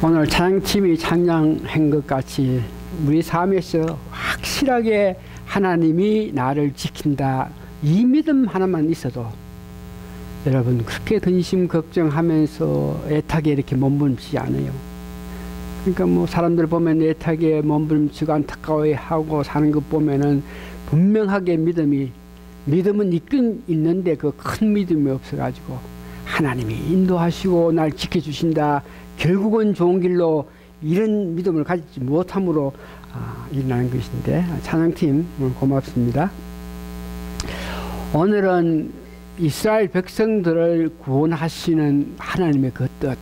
오늘 찬양팀이 찬양한 것 같이 우리 삶에서 확실하게 하나님이 나를 지킨다, 이 믿음 하나만 있어도 여러분 그렇게 근심 걱정하면서 애타게 이렇게 몸부림치지 않아요. 그러니까 뭐 사람들 보면 애타게 몸부림치고 안타까워하고 사는 것 보면은 분명하게 믿음은 있긴 있는데 그 큰 믿음이 없어가지고 하나님이 인도하시고 날 지켜주신다, 결국은 좋은 길로, 이런 믿음을 가지지 못함으로 일어나는 것인데, 찬양팀 오늘 고맙습니다. 오늘은 이스라엘 백성들을 구원하시는 하나님의 그 뜻,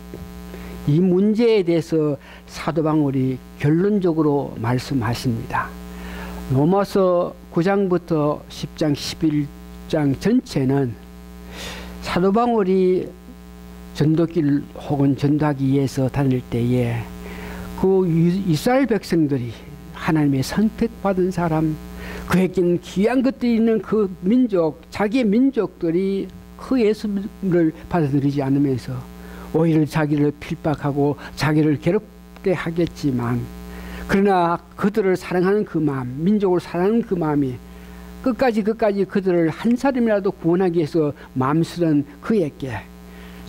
이 문제에 대해서 사도 바울이 결론적으로 말씀하십니다. 로마서 9장부터 10장 11장 전체는 사도 바울이 전도길 혹은 전도하기 위해서 다닐 때에 그 이스라엘 백성들이 하나님의 선택받은 사람, 그에게는 귀한 것들이 있는 그 민족, 자기의 민족들이 그 예수를 받아들이지 않으면서 오히려 자기를 핍박하고 자기를 괴롭게 하겠지만, 그러나 그들을 사랑하는 그 마음, 민족을 사랑하는 그 마음이 끝까지 그들을 한 사람이라도 구원하기 위해서 마음쓰던 그에게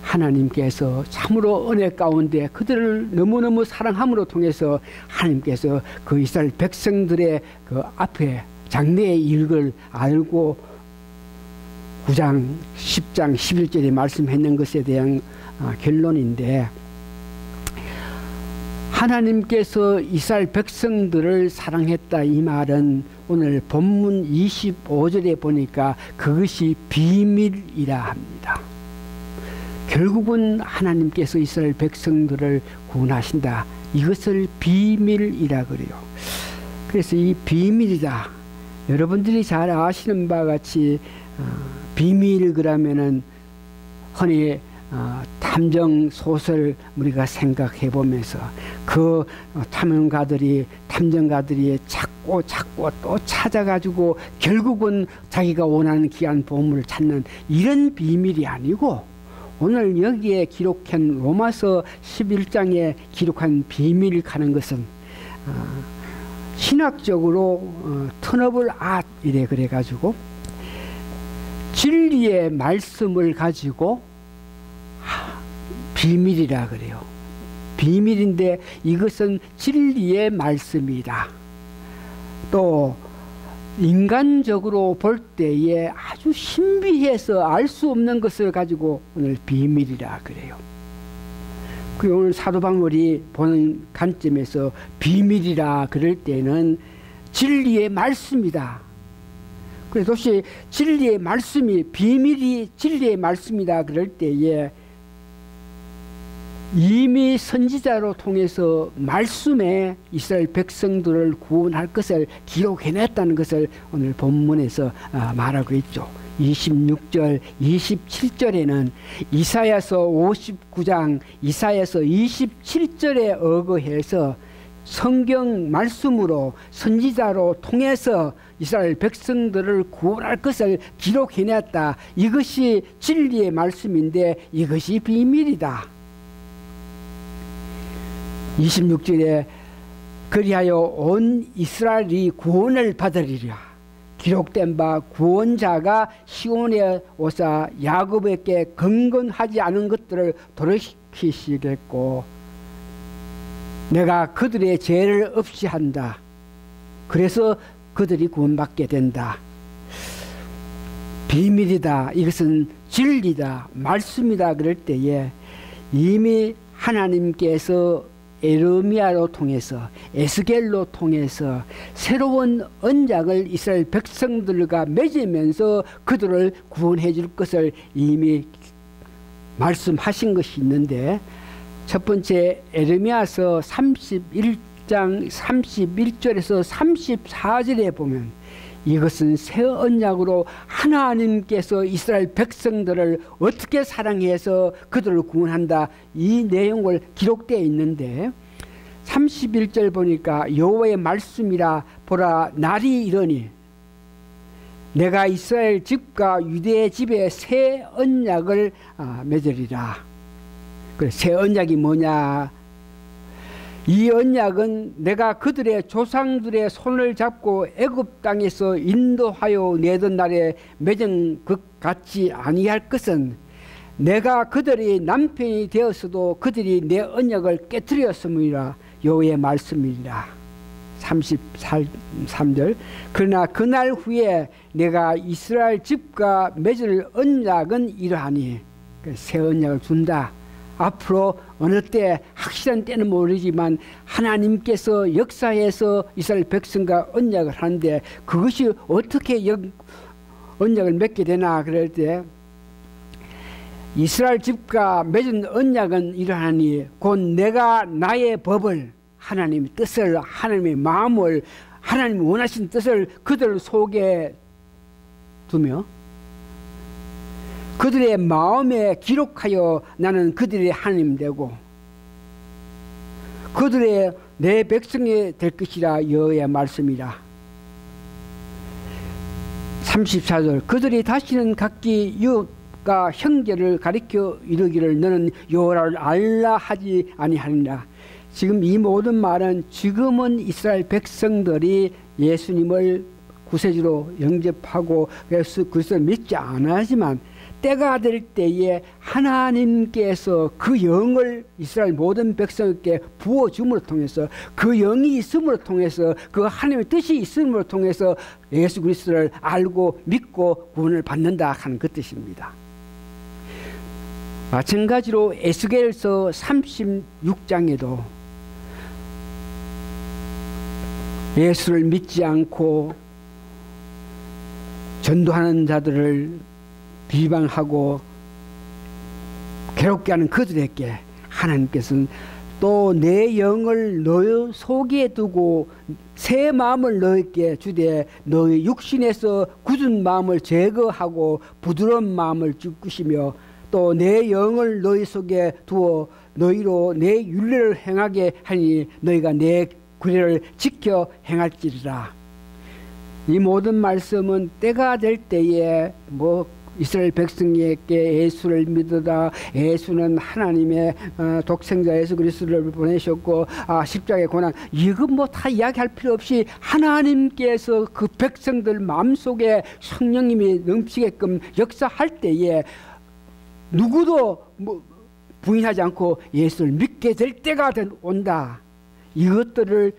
하나님께서 참으로 은혜 가운데 그들을 너무너무 사랑함으로 통해서 하나님께서 그 이스라엘 백성들의 그 앞에 장래의 일을 알고 9장 10장 11절에 말씀했는 것에 대한 결론인데, 하나님께서 이스라엘 백성들을 사랑했다, 이 말은 오늘 본문 25절에 보니까 그것이 비밀이라 합니다. 결국은 하나님께서 이스라엘 백성들을 구원하신다, 이것을 비밀이라 그래요. 그래서 이 비밀이다, 여러분들이 잘 아시는 바와 같이 비밀 그러면은 흔히 탐정 소설 우리가 생각해 보면서 그 탐정가들이 찾고 또 찾아가지고 결국은 자기가 원하는 귀한 보물을 찾는 이런 비밀이 아니고, 오늘 여기에 기록한 로마서 11장에 기록한 비밀을 가는 것은 신학적으로 터너블 앗 이래 그래가지고 진리의 말씀을 가지고 비밀이라 그래요. 비밀인데 이것은 진리의 말씀이다. 또 인간적으로 볼 때에 아주 신비해서 알 수 없는 것을 가지고 오늘 비밀이라 그래요. 그 오늘 사도 바울이 보는 관점에서 비밀이라 그럴 때는 진리의 말씀이다. 그래서 혹시 진리의 말씀이 비밀이 진리의 말씀이다 그럴 때에 이미 선지자로 통해서 말씀에 이스라엘 백성들을 구원할 것을 기록해냈다는 것을 오늘 본문에서 말하고 있죠. 26절, 27절에는 이사야서 59장, 이사야서 27절에 의거해서 성경 말씀으로 선지자로 통해서 이스라엘 백성들을 구원할 것을 기록해냈다. 이것이 진리의 말씀인데 이것이 비밀이다. 26절에 그리하여 온 이스라엘이 구원을 받으리라. 기록된 바 구원자가 시온에 오사 야곱에게 경건하지 않은 것들을 돌이키시겠고 내가 그들의 죄를 없이 한다. 그래서 그들이 구원받게 된다. 비밀이다. 이것은 진리다. 말씀이다. 그럴 때에 이미 하나님께서 에르미야로 통해서 에스겔로 통해서 새로운 언약을 이스라엘 백성들과 맺으면서 그들을 구원해 줄 것을 이미 말씀하신 것이 있는데, 첫 번째 에르미야서 31장 31절에서 34절에 보면 이것은 새 언약으로 하나님께서 이스라엘 백성들을 어떻게 사랑해서 그들을 구원한다, 이 내용을 기록되어 있는데 31절 보니까 여호와의 말씀이라 보라 날이 이르니 내가 이스라엘 집과 유대 집에 새 언약을 맺으리라. 그래, 새 언약이 뭐냐 이 언약은 내가 그들의 조상들의 손을 잡고 애굽 땅에서 인도하여 내던 날에 맺은 것 같지 아니할 것은 내가 그들의 남편이 되었어도 그들이 내 언약을 깨뜨렸음이라. 여호와의 말씀이니라. 33절. 그러나 그날 후에 내가 이스라엘 집과 맺을 언약은 이러하니, 새 언약을 준다. 앞으로 어느 때, 확실한 때는 모르지만 하나님께서 역사해서 이스라엘 백성과 언약을 하는데, 그것이 어떻게 언약을 맺게 되나 그럴 때, 이스라엘 집과 맺은 언약은 이러하니 곧 내가 나의 법을, 하나님의 뜻을, 하나님의 마음을, 하나님이 원하신 뜻을 그들 속에 두며 그들의 마음에 기록하여 나는 그들의 하나님 되고 그들의 내 백성이 될 것이라. 여호와의 말씀이라. 34절. 그들이 다시는 각기 이웃과 형제를 가리켜 이르기를 너는 여호와를 알라 하지 아니하리라. 지금 이 모든 말은 지금은 이스라엘 백성들이 예수님을 구세주로 영접하고 그리스도를 믿지 않았지만 때가 될 때에 하나님께서 그 영을 이스라엘 모든 백성에게 부어줌으로 통해서, 그 영이 있음으로 통해서, 그 하나님의 뜻이 있음으로 통해서 예수 그리스도를 알고 믿고 구원을 받는다 하는 그 뜻입니다. 마찬가지로 에스겔서 36장에도 예수를 믿지 않고 전도하는 자들을 비방하고 괴롭게 하는 그들에게 하나님께서는 또 내 영을 너희 속에 두고 새 마음을 너희에게 주되 너희 육신에서 굳은 마음을 제거하고 부드러운 마음을 주시며 또 내 영을 너희 속에 두어 너희로 내 율례를 행하게 하니 너희가 내 규례를 지켜 행할지리라. 이 모든 말씀은 때가 될 때에 이스라엘 백성에게 예수를 믿으라. 예수는 하나님의 독생자 예수 그리스도를 보내셨고 십자가의 고난, 이거 다 이야기할 필요 없이 하나님께서 그 백성들 마음속에 성령님이 넘치게끔 역사할 때에 누구도 부인하지 않고 예수를 믿게 될 때가 온다. 이것들을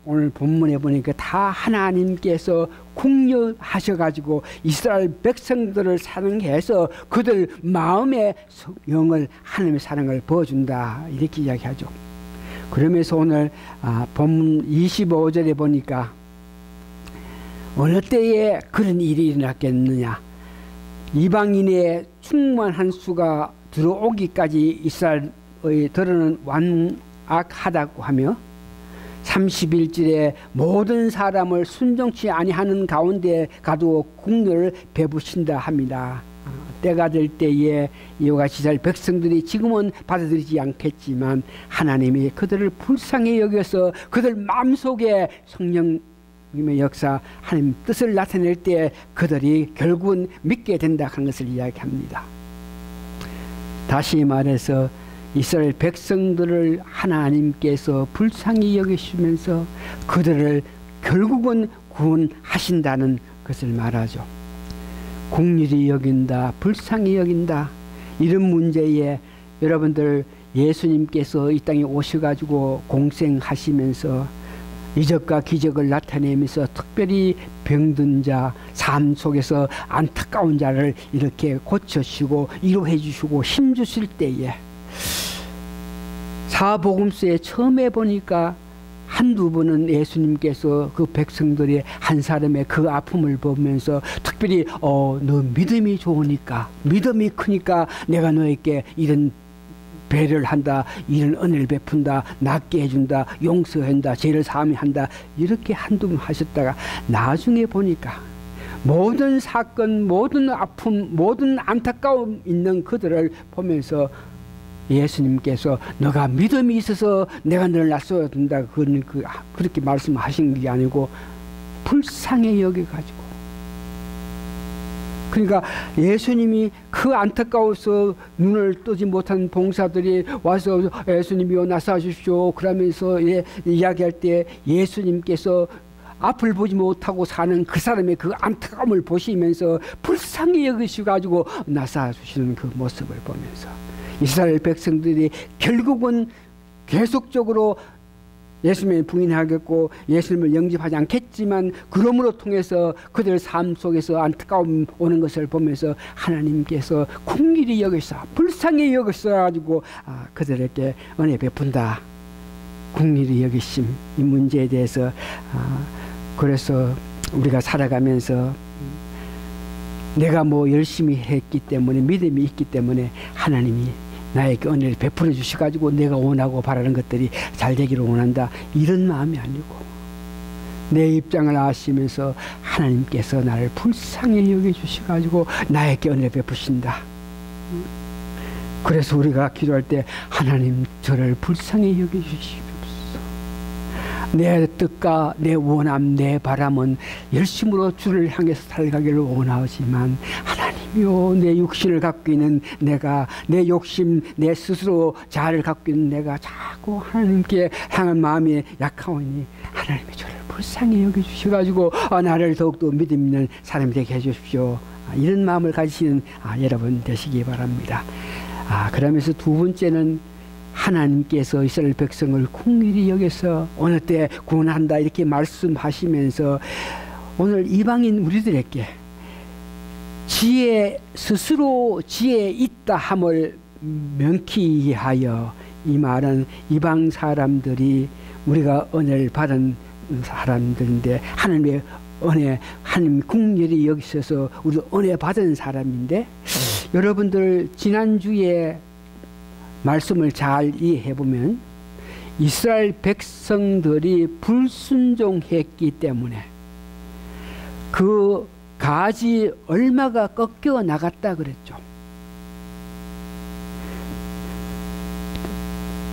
오늘 본문에 보니까 다 하나님께서 국려하셔가지고 이스라엘 백성들을 사랑해서 그들 마음의 영을, 하나님의 사랑을 부어준다, 이렇게 이야기하죠. 그러면서 오늘 본문 25절에 보니까 어느 때에 그런 일이 일어났겠느냐. 이방인의 충만한 수가 들어오기까지 이스라엘의 들어는 완악하다고 하며 31절에 모든 사람을 순종치 아니하는 가운데 가두어 국료를 베푸신다 합니다. 때가 될 때에 이와 같이 잘 백성들이 지금은 받아들이지 않겠지만 하나님이 그들을 불쌍히 여겨서 그들 마음속에 성령님의 역사, 하나님 뜻을 나타낼 때 그들이 결국은 믿게 된다 하는 것을 이야기합니다. 다시 말해서 이스라엘 백성들을 하나님께서 불쌍히 여기시면서 그들을 결국은 구원하신다는 것을 말하죠. 긍휼히 여긴다, 불쌍히 여긴다, 이런 문제에 여러분들 예수님께서 이 땅에 오셔가지고 공생하시면서 이적과 기적을 나타내면서 특별히 병든 자, 삶 속에서 안타까운 자를 이렇게 고쳐주시고 위로해 주시고 힘주실 때에 사복음서에 처음에 보니까 한두 번은 예수님께서 그 백성들의 한 사람의 그 아픔을 보면서 특별히 너 믿음이 좋으니까, 믿음이 크니까 내가 너에게 이런 배려를 한다, 이런 은혜를 베푼다, 낫게 해준다, 용서한다, 죄를 사함한다, 이렇게 한두 번 하셨다가 나중에 보니까 모든 사건, 모든 아픔, 모든 안타까움 있는 그들을 보면서 예수님께서 너가 믿음이 있어서 내가 너를 낫어야 된다, 그렇게 말씀하신 게 아니고 불쌍히 여겨가지고 그러니까 예수님이 그 안타까워서 눈을 뜨지 못한 봉사들이 와서 예수님이여 나서주십시오 그러면서 이야기할 때 예수님께서 앞을 보지 못하고 사는 그 사람의 그 안타까움을 보시면서 불쌍히 여기셔가지고 나서주시는 그 모습을 보면서 이스라엘 백성들이 결국은 계속적으로 예수님을 부인하겠고 예수님을 영접하지 않겠지만 그러므로 통해서 그들 삶 속에서 안타까움 오는 것을 보면서 하나님께서 긍휼히 여기서 불쌍히 여기셔가지고 그들에게 은혜 베푼다. 긍휼히 여기심 이 문제에 대해서 그래서 우리가 살아가면서 내가 뭐 열심히 했기 때문에 믿음이 있기 때문에 하나님이 나에게 은혜를 베풀어 주셔가지고 내가 원하고 바라는 것들이 잘 되기를 원한다 이런 마음이 아니고 내 입장을 아시면서 하나님께서 나를 불쌍히 여겨주셔가지고 나에게 은혜를 베푸신다. 그래서 우리가 기도할 때 하나님 저를 불쌍히 여겨주시옵소서. 내 뜻과 내 원함 내 바람은 열심으로 주를 향해서 살아가기를 원하지만 하나님이요 내 육신을 갖고 있는 내가 내 욕심 내 스스로 자아를 갖고 있는 내가 자꾸 하나님께 향한 마음이 약하오니 하나님이 저를 불쌍히 여겨주셔가지고 나를 더욱더 믿음 있는 사람이 되게 해주십시오. 이런 마음을 가지시는 여러분 되시기 바랍니다. 그러면서 두 번째는 하나님께서 이스라엘 백성을 긍휼히 여겨서 어느 때 구원한다 이렇게 말씀하시면서 오늘 이방인 우리들에게 지혜 스스로 지혜 있다 함을 명쾌히 하여 이 말은 이방 사람들이 우리가 은혜를 받은 사람들인데 하나님의 은혜 하나님 긍휼히 여기셔서 우리 은혜 받은 사람인데 여러분들 지난주에 말씀을 잘 이해해보면 이스라엘 백성들이 불순종했기 때문에 그 가지 얼마가 꺾여 나갔다 그랬죠.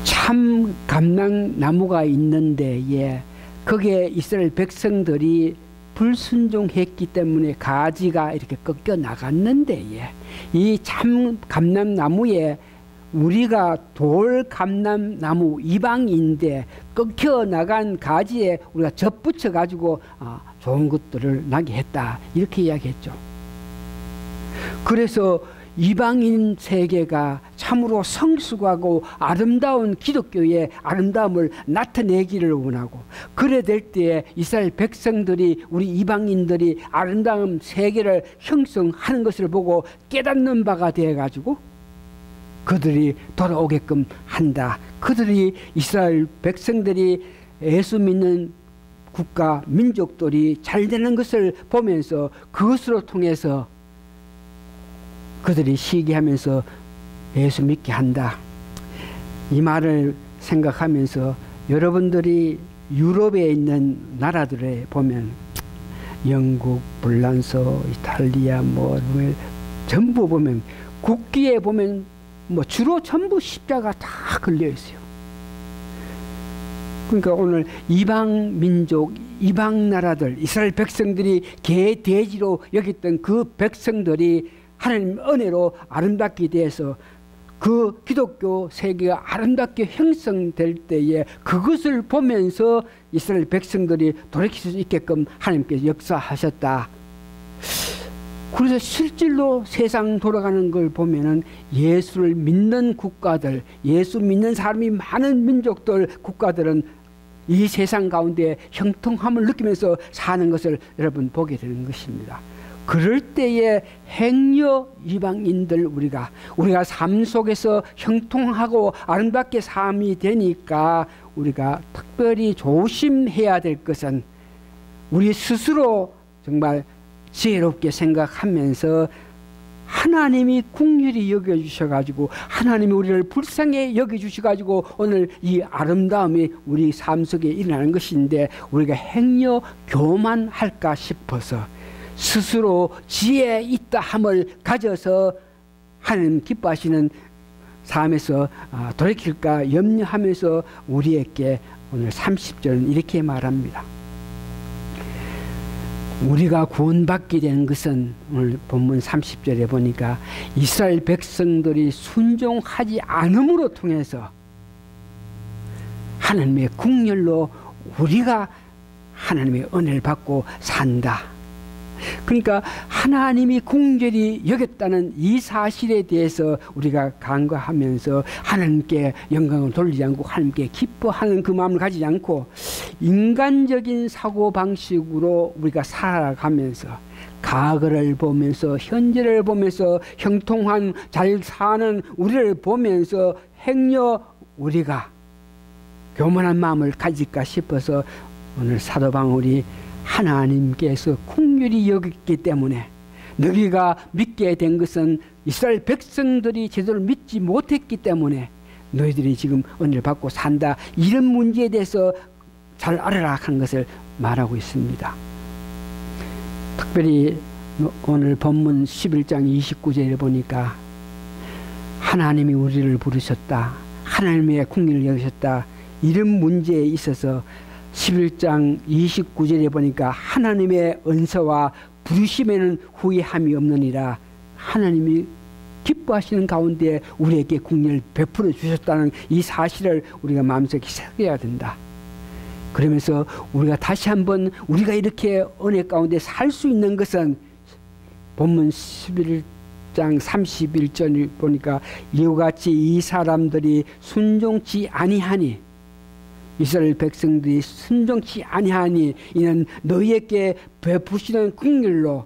참 감람나무가 있는데 거기에 이스라엘 백성들이 불순종했기 때문에 가지가 이렇게 꺾여 나갔는데 이 참 감람나무에 우리가 돌 감람나무 이방인데 꺾여 나간 가지에 우리가 접붙여 가지고 좋은 것들을 나게 했다 이렇게 이야기했죠. 그래서 이방인 세계가 참으로 성숙하고 아름다운 기독교의 아름다움을 나타내기를 원하고 그래 될 때에 이스라엘 백성들이 우리 이방인들이 아름다운 세계를 형성하는 것을 보고 깨닫는 바가 되어 가지고 그들이 돌아오게끔 한다. 그들이 이스라엘 백성들이 예수 믿는 국가 민족들이 잘 되는 것을 보면서 그것으로 통해서 그들이 시기하면서 예수 믿게 한다. 이 말을 생각하면서 여러분들이 유럽에 있는 나라들에 보면 영국, 불란서, 이탈리아 전부 보면 국기에 보면 주로 전부 십자가 다 걸려 있어요. 그러니까 오늘 이방 민족, 이방 나라들, 이스라엘 백성들이 개돼지로 여겼던 그 백성들이 하나님 은혜로 아름답게 돼서 그 기독교 세계가 아름답게 형성될 때에 그것을 보면서 이스라엘 백성들이 돌이킬 수 있게끔 하나님께서 역사하셨다. 그래서 실질로 세상 돌아가는 걸 보면은 예수를 믿는 국가들, 예수 믿는 사람이 많은 민족들, 국가들은 이 세상 가운데 형통함을 느끼면서 사는 것을 여러분 보게 되는 것입니다. 그럴 때에 행여 이방인들 우리가 삶 속에서 형통하고 아름답게 삶이 되니까 우리가 특별히 조심해야 될 것은 우리 스스로 정말 지혜롭게 생각하면서 하나님이 긍휼히 여겨주셔가지고 하나님이 우리를 불쌍히 여겨주셔가지고 오늘 이 아름다움이 우리 삶 속에 일어나는 것인데 우리가 행여 교만할까 싶어서 스스로 지혜 있다 함을 가져서 하나님 기뻐하시는 삶에서 돌이킬까 염려하면서 우리에게 오늘 30절은 이렇게 말합니다. 우리가 구원받게 되는 것은 오늘 본문 30절에 보니까 이스라엘 백성들이 순종하지 않음으로 통해서 하나님의 국렬로 우리가 하나님의 은혜를 받고 산다. 그러니까 하나님이 궁절히 여겼다는 이 사실에 대해서 우리가 간과하면서 하나님께 영광을 돌리지 않고 하나님께 기뻐하는 그 마음을 가지지 않고 인간적인 사고방식으로 우리가 살아가면서 과거를 보면서 현재를 보면서 형통한 잘 사는 우리를 보면서 행여 우리가 교만한 마음을 가질까 싶어서 오늘 사도 바울이 하나님께서 긍휼히 여겼기 때문에 너희가 믿게 된 것은 이스라엘 백성들이 제대로 믿지 못했기 때문에 너희들이 지금 은혜를 받고 산다. 이런 문제에 대해서 잘 알아라 하는 것을 말하고 있습니다. 특별히 오늘 본문 11장 29절에 보니까 하나님이 우리를 부르셨다. 하나님의 긍휼을 여기셨다. 이런 문제에 있어서 11장 29절에 보니까 하나님의 은사와 부르심에는 후회함이 없느니라. 하나님이 기뻐하시는 가운데 우리에게 긍휼을 베풀어 주셨다는 이 사실을 우리가 마음속에 새겨야 된다. 그러면서 우리가 다시 한번 우리가 이렇게 은혜 가운데 살 수 있는 것은 본문 11장 31절 보니까 이와 같이 이 사람들이 순종치 아니하니 이스라엘 백성들이 순종치 아니하니 이는 너희에게 베푸시는 긍휼로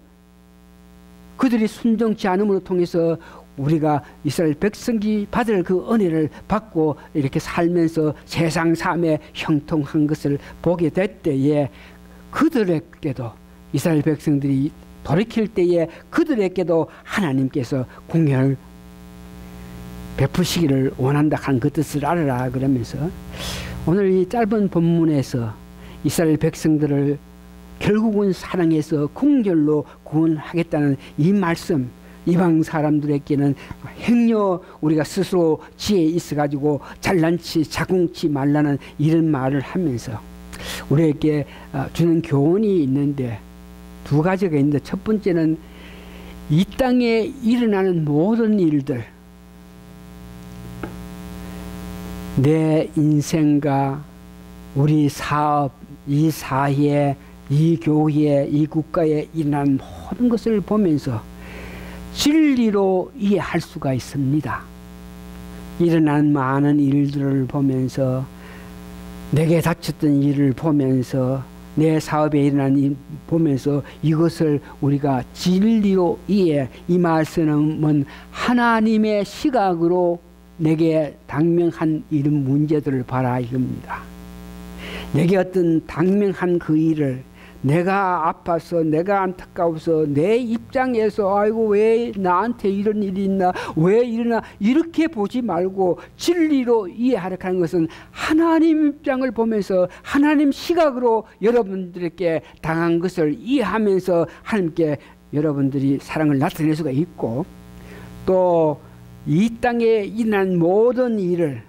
그들이 순종치 않음으로 통해서 우리가 이스라엘 백성이 받을 그 은혜를 받고 이렇게 살면서 세상 삶에 형통한 것을 보게 될 때에 그들에게도 이스라엘 백성들이 돌이킬 때에 그들에게도 하나님께서 긍휼을 베푸시기를 원한다 한 그 뜻을 알아라 그러면서 오늘 이 짧은 본문에서 이스라엘 백성들을 결국은 사랑해서 긍휼로 구원하겠다는 이 말씀, 이방 사람들에게는 행여 우리가 스스로 지혜 있어가지고 잘난치 자궁치 말라는 이런 말을 하면서 우리에게 주는 교훈이 있는데 두 가지가 있는데 첫 번째는 이 땅에 일어나는 모든 일들 내 인생과 우리 사업, 이 사회, 이 교회, 이 국가에 일어난 모든 것을 보면서 진리로 이해할 수가 있습니다. 일어난 많은 일들을 보면서 내게 닥쳤던 일을 보면서 내 사업에 일어난 일 보면서 이것을 우리가 진리로 이해, 이 말씀은 하나님의 시각으로 내게 당면한 이런 문제들을 봐라 이겁니다. 내게 어떤 당면한 그 일을 내가 아파서 내가 안타까워서 내 입장에서 아이고 왜 나한테 이런 일이 있나 왜 이러나 이렇게 보지 말고 진리로 이해하려고 하는 것은 하나님 입장을 보면서 하나님 시각으로 여러분들에게 당한 것을 이해하면서 하나님께 여러분들이 사랑을 나타낼 수가 있고 또 이 땅에 일어난 모든 일을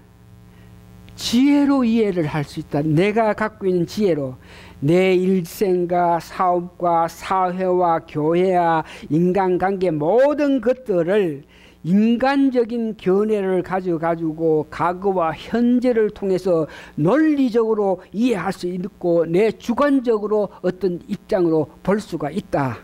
지혜로 이해를 할 수 있다. 내가 갖고 있는 지혜로 내 일생과 사업과 사회와 교회와 인간관계 모든 것들을 인간적인 견해를 가지고 과거와 현재를 통해서 논리적으로 이해할 수 있고 내 주관적으로 어떤 입장으로 볼 수가 있다.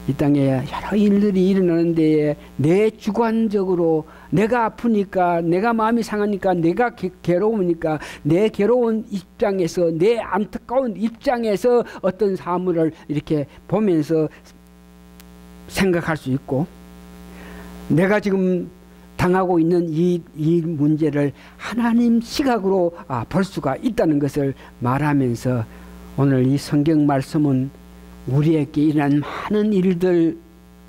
이 땅에 여러 일들이 일어나는 데에 내 주관적으로 내가 아프니까 내가 마음이 상하니까 내가 괴로우니까 내 괴로운 입장에서 내 안타까운 입장에서 어떤 사물을 이렇게 보면서 생각할 수 있고 내가 지금 당하고 있는 이 문제를 하나님 시각으로 볼 수가 있다는 것을 말하면서 오늘 이 성경 말씀은 우리에게 일어난 많은 일들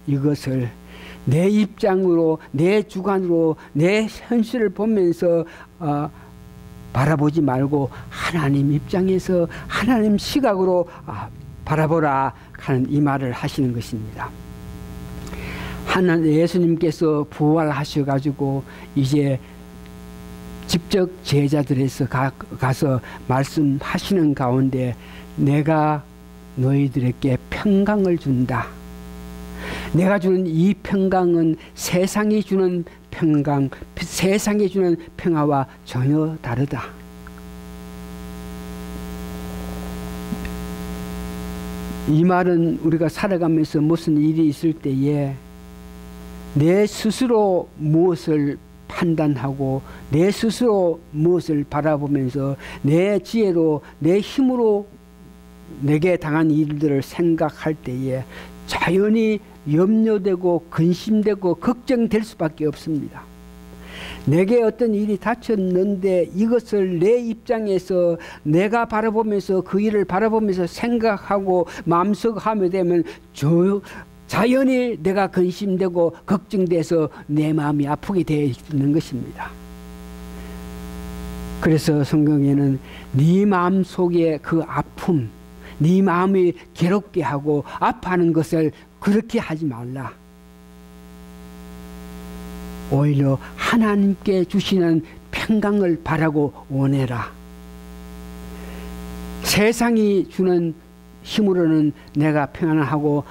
이것을 내 입장으로 내 주관으로 내 현실을 보면서 바라보지 말고 하나님 입장에서 하나님 시각으로 바라보라 하는 이 말을 하시는 것입니다. 예수님께서 부활하셔가지고 이제 직접 제자들에서 가서 말씀하시는 가운데 내가 너희들에게 평강을 준다. 내가 주는 이 평강은 세상이 주는 평강, 세상이 주는 평화와 전혀 다르다. 이 말은 우리가 살아가면서 무슨 일이 있을 때에 내 스스로 무엇을 판단하고 내 스스로 무엇을 바라보면서 내 지혜로 내 힘으로 내게 당한 일들을 생각할 때에 자연히 염려되고 근심되고 걱정될 수밖에 없습니다. 내게 어떤 일이 닥쳤는데 이것을 내 입장에서 내가 바라보면서 그 일을 바라보면서 생각하고 마음속 하며 되면 자연히 내가 근심되고 걱정돼서 내 마음이 아프게 되어 있는 것입니다. 그래서 성경에는 네 마음속에 그 아픔, 네 마음이 괴롭게 하고 아파하는 것을 그렇게 하지 말라. 오히려 하나님께 주시는 평강을 바라고 원해라. 세상이 주는 힘으로는 내가 평안하고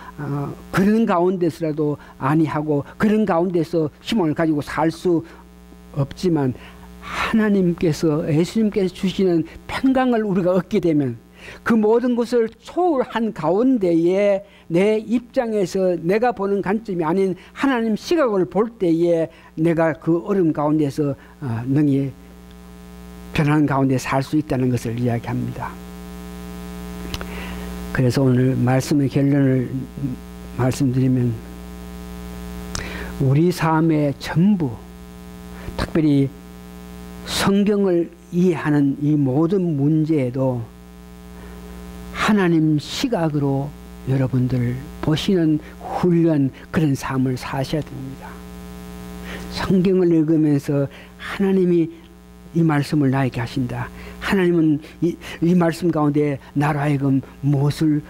그런 가운데서라도 아니하고 그런 가운데서 힘을 가지고 살 수 없지만 하나님께서 예수님께서 주시는 평강을 우리가 얻게 되면 그 모든 것을 초월한 가운데에 내 입장에서 내가 보는 관점이 아닌 하나님 시각을 볼 때에 내가 그 어려움 가운데서 능히 편안한 가운데 살 수 있다는 것을 이야기합니다. 그래서 오늘 말씀의 결론을 말씀드리면 우리 삶의 전부, 특별히 성경을 이해하는 이 모든 문제에도 하나님 시각으로 여러분들 보시는 훈련, 그런 삶을 사셔야 됩니다. 성경을 읽으면서 하나님이 이 말씀을 나에게 하신다. 하나님은 이 말씀 가운데 나로 하여금 무엇을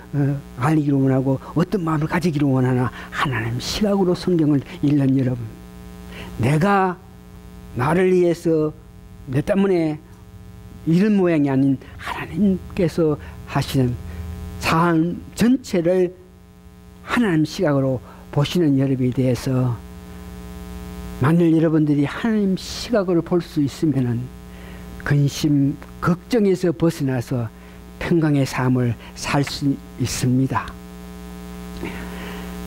알기를 원하고 어떤 마음을 가지기를 원하나 하나님 시각으로 성경을 읽는 여러분, 내가 나를 위해서 내 때문에 이런 모양이 아닌 하나님께서 하시는 삶 전체를 하나님 시각으로 보시는 여러분에 대해서 만일 여러분들이 하나님 시각으로 볼 수 있으면은 근심, 걱정에서 벗어나서 평강의 삶을 살 수 있습니다.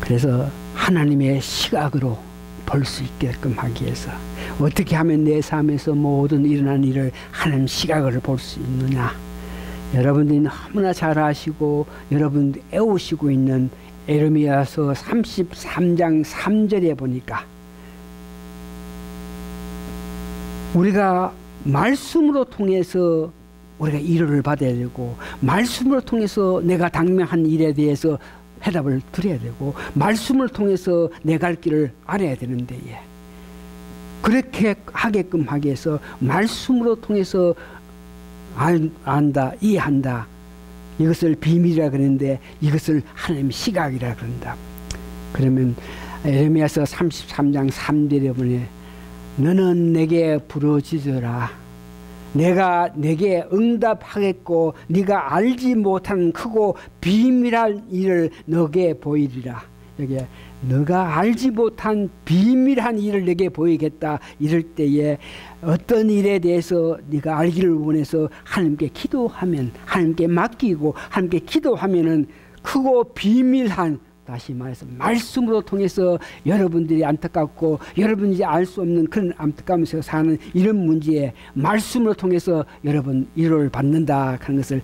그래서 하나님의 시각으로 볼 수 있게끔 하기 위해서 어떻게 하면 내 삶에서 모든 일어난 일을 하나님 시각으로 볼 수 있느냐, 여러분들이 너무나 잘 아시고 여러분들이 애우시고 있는 에레미야서 33장 3절에 보니까 우리가 말씀으로 통해서 우리가 위로를 받아야 되고 말씀을 통해서 내가 당면한 일에 대해서 해답을 드려야 되고 말씀을 통해서 내 갈 길을 알아야 되는데 그렇게 하게끔 하기 위해서 말씀으로 통해서 안다, 이해한다. 이것을 비밀이라 그러는데 이것을 하나님의 시각이라 그런다. 그러면 에레미야서 33장 3절에 보니 너는 내게 부르짖으라. 내가 내게 응답하겠고 네가 알지 못한 크고 비밀한 일을 너게 보이리라. 여기 너가 알지 못한 비밀한 일을 내게 보이겠다. 이럴 때에 어떤 일에 대해서 네가 알기를 원해서 하나님께 기도하면, 하나님께 맡기고 하나님께 기도하면은 크고 비밀한, 다시 말해서 말씀으로 통해서 여러분들이 안타깝고 여러분이 알 수 없는 그런 안타까움에서 사는 이런 문제에 말씀으로 통해서 여러분 위로를 받는다 하는 것을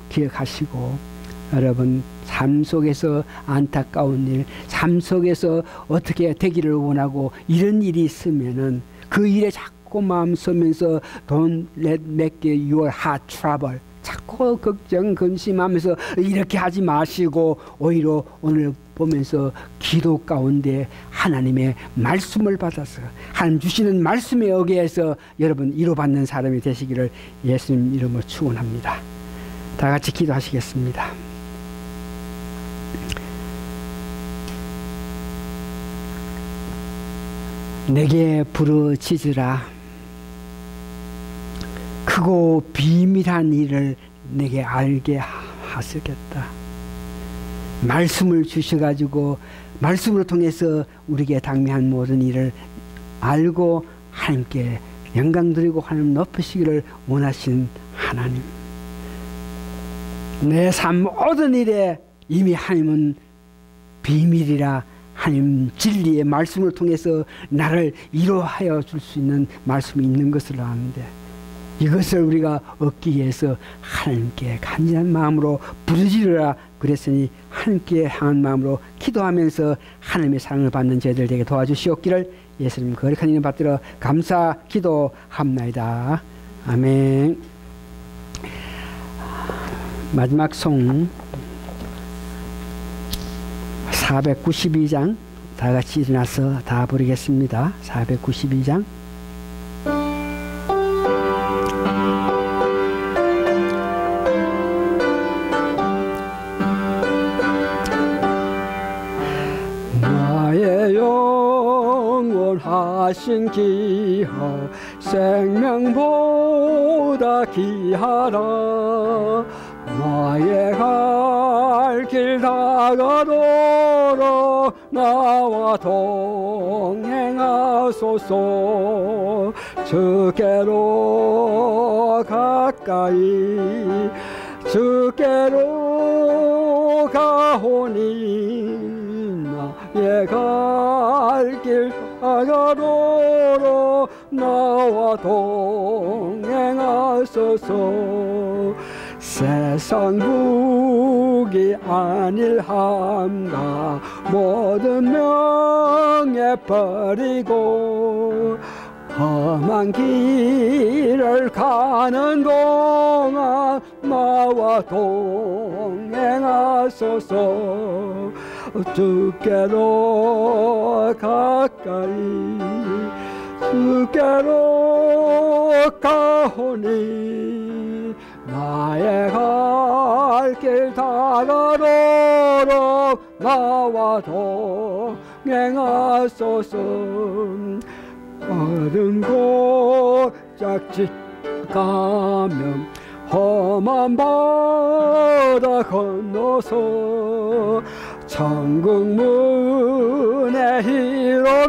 기억하시고, 여러분 삶 속에서 안타까운 일, 삶 속에서 어떻게 되기를 원하고 이런 일이 있으면은 그 일에 자꾸 마음 쓰면서 Don't let make your heart trouble, 자꾸 걱정, 근심하면서 이렇게 하지 마시고 오히려 오늘 보면서 기도 가운데 하나님의 말씀을 받아서 하나님 주시는 말씀에 의해서 여러분 위로받는 사람이 되시기를 예수님 이름으로 축원합니다. 다 같이 기도하시겠습니다. 내게 부르짖으라. 크고 비밀한 일을 내게 알게 하시겠다. 말씀을 주셔가지고 말씀으로 통해서 우리에게 당면한 모든 일을 알고 하나님께 영광 드리고 하나님 높이시기를 원하시는 하나님, 내 삶 모든 일에 이미 하나님은 비밀이라 하나님 진리의 말씀을 통해서 나를 이루하여 줄 수 있는 말씀이 있는 것을 아는데, 이것을 우리가 얻기 위해서 하나님께 간절한 마음으로 부르짖으라 그랬으니 하나님께 향한 마음으로 기도하면서 하나님의 사랑을 받는 저희들 되게 도와주시옵기를 예수님 거룩한 이름 받들어 감사 기도합나이다. 아멘. 마지막 송 492장 다 같이 일어나서 다 부르겠습니다. 492장. 나의 영원하신 기하 생명보다 귀하라. 나의 갈 길 다가도록 나와 동행하소서. 주께로 가까이 주께로 가오니 나의 갈 길 다가도록 나와 동행하소서. 세상 북이 아닐함가 모든 명예 버리고 험한 길을 가는 동안 나와 동행하소서. 주께로 가까이 주께로 가오니 나의 갈 길 다가도록 나와 동행하소서. 어른 고짝짓 가면 험한 바다 건너서 천국 문에 이르도록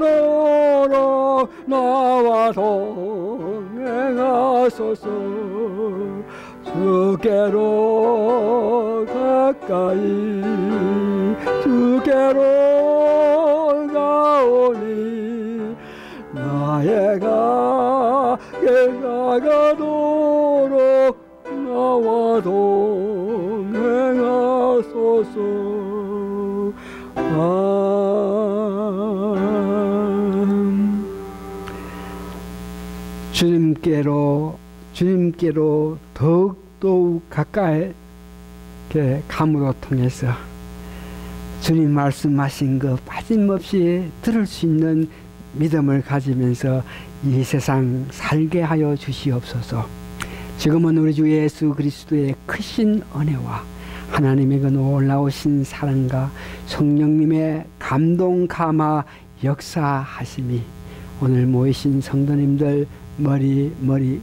나와 동행하소서. 주께로 가까이 주께로 가오니 나의 길 다가도록 나와 동행하소서. 주님께로 더욱 가까이 감으로 통해서 주님 말씀하신 것 빠짐없이 들을 수 있는 믿음을 가지면서 이 세상 살게 하여 주시옵소서. 지금은 우리 주 예수 그리스도의 크신 은혜와 하나님의 그 놀라우신 사랑과 성령님의 감동 감화 역사하심이 오늘 모이신 성도님들 머리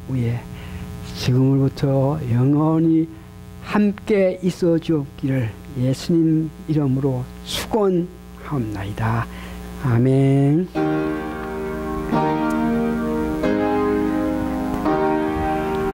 위에 지금부터 영원히 함께 있어 주옵기를 예수님 이름으로 축원하옵나이다. 아멘.